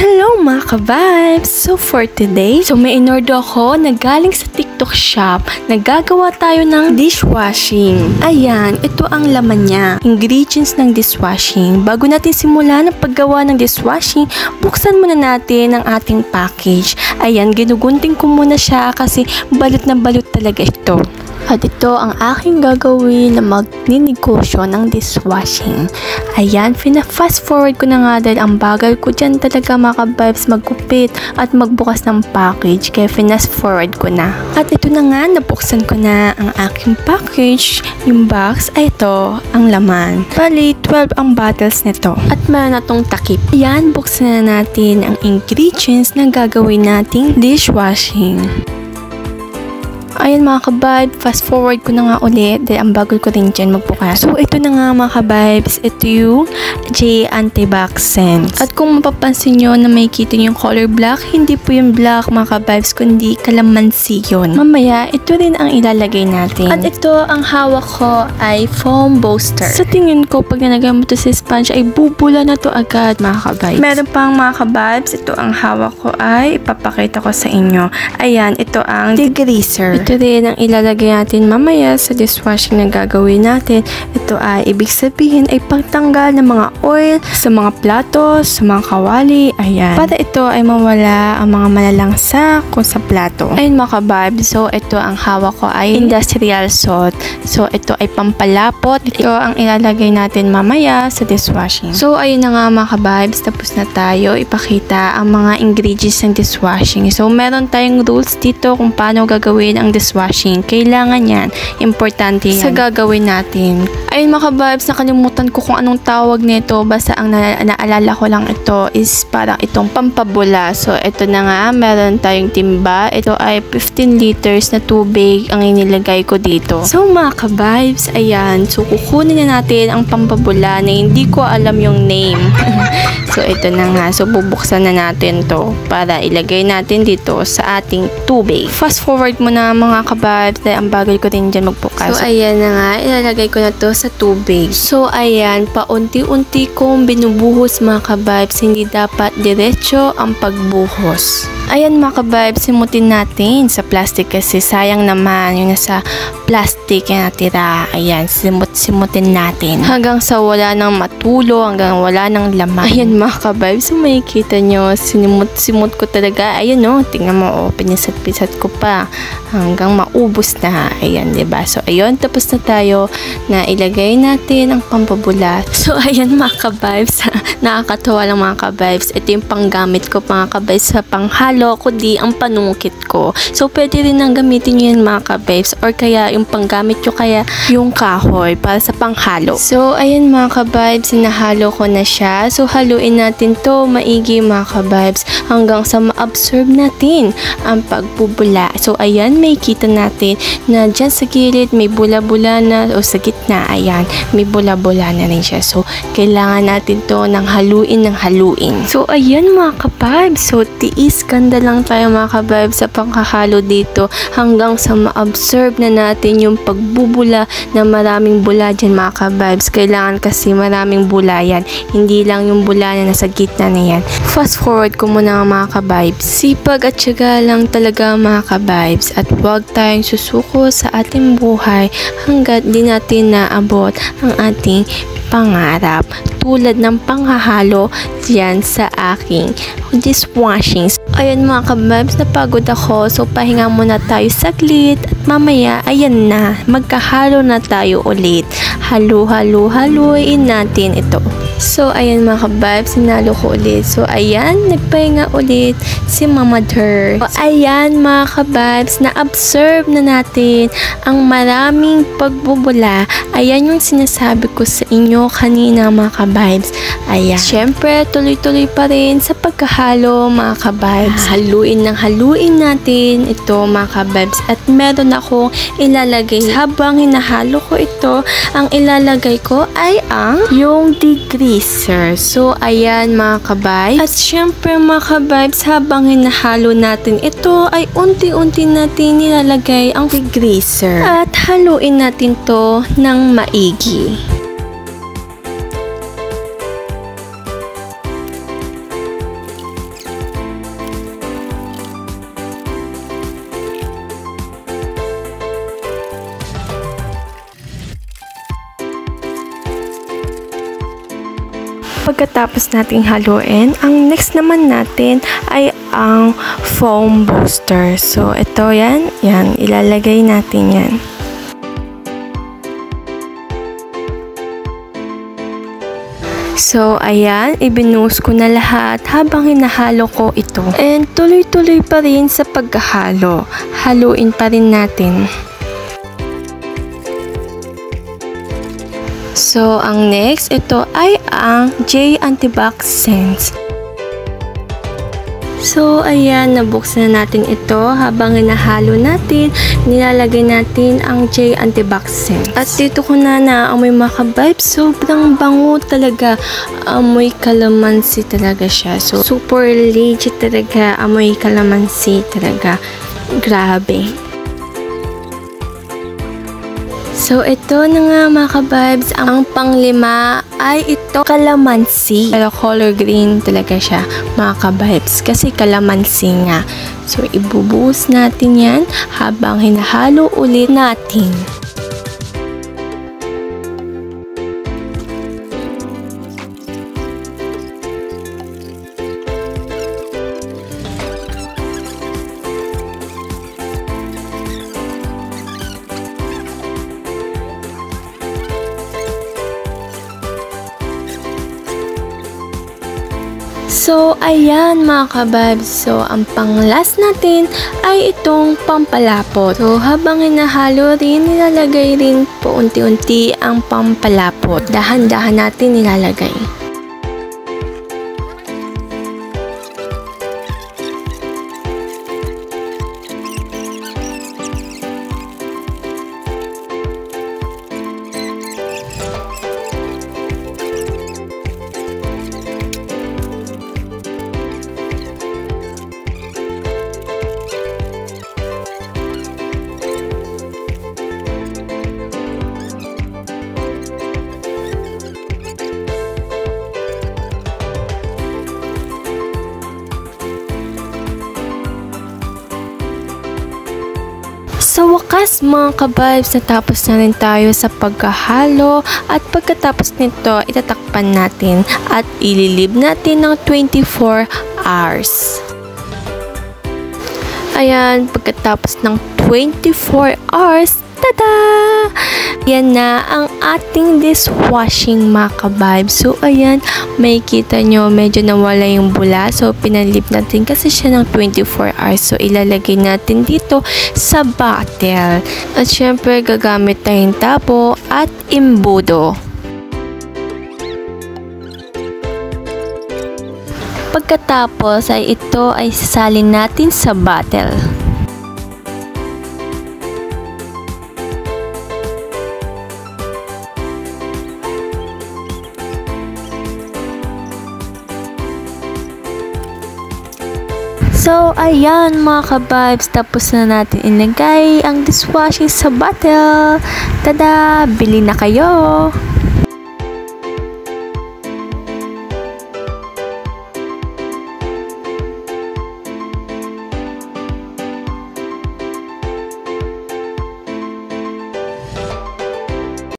Hello mga ka-vibes! So for today, may inorder ako na galing sa TikTok shop. Nagagawa tayo ng dishwashing. Ayan, ito ang laman niya. Ingredients ng dishwashing. Bago natin simulan ang paggawa ng dishwashing, buksan muna natin ang ating package. Ayan, ginugunting ko muna siya kasi balot na balot talaga ito. At ito ang aking gagawin na magninegosyo ng dishwashing. Ayan, fast forward ko na nga dahil ang bagal ko dyan talaga mga ka-vibes magkupit at magbukas ng package. Kaya fast forward ko na. At ito na nga, nabuksan ko na ang aking package. Yung box ay ito ang laman. Bali, 12 ang bottles nito. At meron na itong takip. Ayan, buksan na natin ang ingredients na gagawin nating dishwashing. Ayan mga ka-vibes, fast forward ko na nga ulit dahil ang bagal ko rin dyan magbukas. So ito na nga mga ka-vibes, ito yung J Antibacent. At kung mapapansin nyo na may kita yung color black, hindi po yung black mga ka-vibes, kundi kalamansi yun. Mamaya, ito rin ang ilalagay natin. At ito, ang hawak ko ay foam booster. Sa tingin ko, pag nilagay mo ito sa sponge, ay bubula na to agad mga ka-vibes. Meron pang mga ka-vibes, ito ang hawak ko ay ipapakita ko sa inyo. Ayan, ito ang degreaser. Ito rin ang ilalagay natin mamaya sa dishwashing na gagawin natin. Ito ay ibig sabihin ay pagtanggal ng mga oil sa mga plato, sa mga kawali. Ayan. Para ito ay mawala ang mga malalangsa kung sa plato. Ayun mga ka-vibes. So ito ang hawak ko ay industrial salt. So ito ay pampalapot. Ito ang ilalagay natin mamaya sa dishwashing. So ayun na nga mga ka-vibes. Tapos na tayo ipakita ang mga ingredients ng dishwashing. So meron tayong rules dito kung paano gagawin ang dishwashing. Kailangan yan. Importante yan sa gagawin natin. Ayun mga ka-vibes, nakalimutan ko kung anong tawag nito. Basta ang naalala ko lang ito is parang itong pampabula. So ito na nga, meron tayong timba. Ito ay 15 liters na tubig ang inilagay ko dito. So mga ka-vibes, ayan. So kukunin na natin ang pampabula na hindi ko alam yung name. So ito na nga. So bubuksan na natin to para ilagay natin dito sa ating tubig. Fast forward mo na mga ka-vibes dahil ang bagal ko din dyan magbukas. So ayan na nga, ilalagay ko na to sa tubig. So ayan, paunti-unti kong binubuhos mga ka-vibes, hindi dapat diretso ang pagbuhos. Ayan mga ka-vibes, simutin natin sa plastic kasi sayang naman yung nasa plastic na natira. Ayan, simutin natin hanggang sa wala nang matulo, hanggang wala nang laman. Ayan mga ka-vibes, so makikita nyo, simut ko talaga. Ayan o, tingnan mo, pinisat-pisat ko pa hanggang maubos na. Ayan, diba? So ayun, tapos na tayo na ilagay natin ang pampabula. So ayan mga ka-vibes, nakakatawa lang mga ka-vibes. Ito yung panggamit ko mga ka-vibes sa panghalo, kundi ang panungkit ko. So pwede rin nang gamitin nyo yan mga ka-vibes, or kaya yung panggamit nyo kaya yung kahoy para sa panghalo. So ayan mga ka-vibes, sinahalo ko na siya. So haluin natin to maigi mga ka-vibes hanggang sa ma-absorb natin ang pagbubula. So ayan, may kita natin na dyan sa gilid may bula-bula na, o sa gitna, ayan, may bula-bula na rin siya. So kailangan natin to ng haluin. So ayan mga ka-vibes, so tiis ganda lang tayo mga ka-vibes sa pangkahalo dito hanggang sa ma-absorb na natin yung pagbubula na maraming bula dyan mga ka-vibes. Kailangan kasi maraming bula yan, hindi lang yung bula na nasa gitna na yan. Fast forward ko muna mga ka-vibes. Sipag at syaga lang talaga mga ka-vibes, at huwag tayong susuko sa ating buhay hanggat di natin naabot ang ating pangarap, tulad ng panghahalo diyan sa aking dishwashing. Ayun mga ka-vibes, napagod ako, so pahinga muna tayo saglit at mamaya ayan na, magkahalo na tayo ulit. Haluin natin ito. So ayan mga ka-vibes, sinalo ko ulit. So ayan, nagpahinga ulit si Mama Ter. So ayan mga ka-vibes, na-absorb na natin ang maraming pagbubula. Ayan yung sinasabi ko sa inyo kanina mga ka-vibes. Ayan, syempre tuloy-tuloy pa rin sa pagkahalo mga ka-vibes. Haluin natin ito mga ka-vibes, at meron akong ilalagay. Habang hinahalo ko ito, ang ilalagay ko ay yung degreaser. So ayan mga ka-vibes, at syempre mga ka-vibes, habang hinahalo natin ito ay unti-unti natin nilalagay ang degreaser at haluin natin to ng maigi. pagkatapos nating haluin, ang next naman natin ay ang foam booster. So, ito yan, ilalagay natin yan. So, ayan, ibinuhos ko na lahat habang hinahalo ko ito. And tuloy-tuloy pa rin sa paghahalo. Haluin pa rin natin. So, ang next, ito ay ang J Antibac Sense. So, ayan, nabuksan na natin ito. Habang hinahalo natin, nilalagay natin ang J Antibac Sense. At dito ko na naamoy mga ka-vibes. Sobrang bango talaga. Amoy kalamansi talaga siya. So, super legit talaga. Amoy kalamansi talaga. Grabe. So, ito na nga mga ka-vibes. Ang panglima ay ito, kalamansi. Pero color green talaga siya, mga ka-vibes. Kasi kalamansi nga. So, ibubuhos natin yan habang hinahalo ulit natin. So, ayan mga ka-vibes. So, ang pang-last natin ay itong pampalapot. So, habang hinahalo rin, nilalagay rin po unti-unti ang pampalapot. Dahan-dahan natin nilalagay. Sa wakas mga ka-vibes, natapos na rin tayo sa paghahalo at pagkatapos nito, itatakpan natin at ililib natin ng 24 hours. Ayan, pagkatapos ng 24 hours, tada! Yan na ang ating dishwashing mga ka-vibes. So, ayan, may kita nyo, medyo nawala yung bula. So, pinalip natin kasi siya ng 24 hours. So, ilalagay natin dito sa bottle. At syempre, gagamit tayong tabo at imbudo. Pagkatapos ay ito ay sasalin natin sa bottle. So, ayan mga ka-vibes, tapos na natin ilagay ang dishwashing sa bottle. Tada! Bili na kayo!